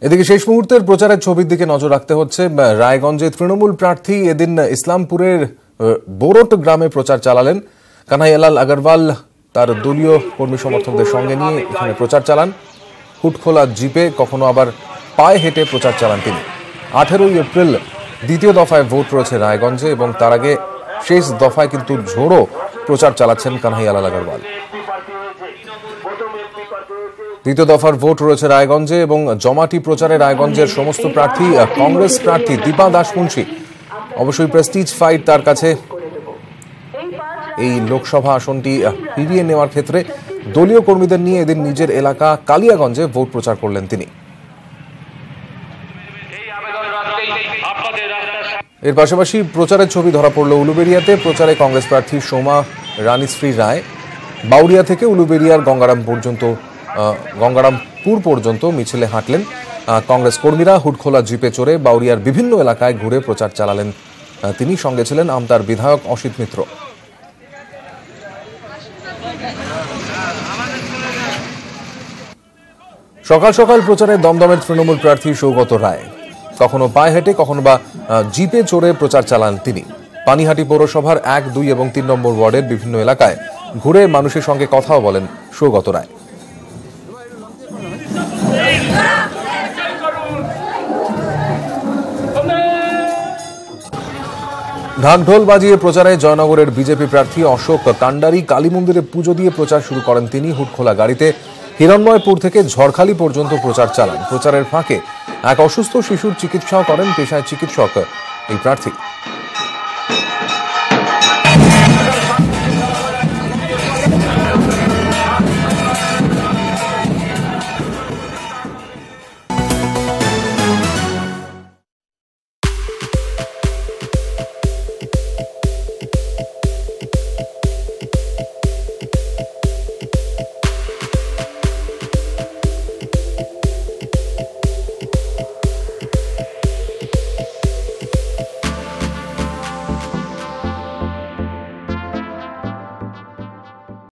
এদিকে শেষ মুহূর্তের প্রচারের ছবির দিকে নজর রাখতে হচ্ছে। রায়গঞ্জে তৃণমূল প্রার্থী এদিন ইসলামপুরের বোরট গ্রামে প্রচার চালালেন। কানাইয়ালাল আগরওয়াল তার দলীয় কর্মী সমর্থকদের সঙ্গে নিয়ে এখানে প্রচার চালান। হুটখোলা জিপে, কখনো আবার পায়ে হেঁটে প্রচার চালান তিনি। 18ই এপ্রিল দ্বিতীয় দফায় ভোট রয়েছে রায়গঞ্জে এবং তার আগে শেষ দফায় কিন্তু ঝোড়ো প্রচার চালাচ্ছেন কানাইয়ালাল আগরওয়াল। দ্বিতীয় দফার ভোট রয়েছে রায়গঞ্জে এবং জমাটি প্রচারে রায়গঞ্জের সমস্ত প্রার্থী। কংগ্রেস প্রার্থী দীপা দাসমুন্সী অবশ্যই প্রেস্টিজ ফাইট তার কাছে এই লোকসভা আসনটি ফিরিয়ে নেওয়ার ক্ষেত্রে। দলীয় কর্মীদের নিয়ে এদিন নিজের এলাকা কালিয়াগঞ্জে ভোট প্রচার করলেন তিনি। এর পাশাপাশি প্রচারের ছবি ধরা পড়ল উলুবেড়িয়াতে। প্রচারে কংগ্রেস প্রার্থী সোমা রানীশ্রী রায় বাউরিয়া থেকে উলুবেড়িয়ার গঙ্গারামপুর পর্যন্ত মিছিলে হাঁটলেন। কংগ্রেস কর্মীরা হুটখোলা জিপে চড়ে বাউরিয়ার বিভিন্ন এলাকায় ঘুরে প্রচার চালালেন তিনি। সঙ্গে ছিলেন আমতার বিধায়ক অসিত মিত্র। সকাল সকাল প্রচারে দমদমের তৃণমূল প্রার্থী সৌগত রায়। কখনো পায়ে হেঁটে, কখনো বা জিপে চড়ে প্রচার চালান তিনি। পানিহাটি পৌরসভার 1, 2 এবং 3 নম্বর ওয়ার্ডের বিভিন্ন এলাকায় ঘুরে মানুষের সঙ্গে কথাও বলেন সৌগত রায়। ঢাকঢোল বাজিয়ে প্রচারে জয়নগরের বিজেপি প্রার্থী অশোক কান্ডারি কালী মন্দিরে পুজো দিয়ে প্রচার শুরু করেন তিনি। হুটখোলা গাড়িতে হিরণ্ময়পুর থেকে ঝড়খালি পর্যন্ত প্রচার চালান। প্রচারের ফাঁকে এক অসুস্থ শিশুর চিকিৎসাও করেন পেশায় চিকিৎসক এই প্রার্থী।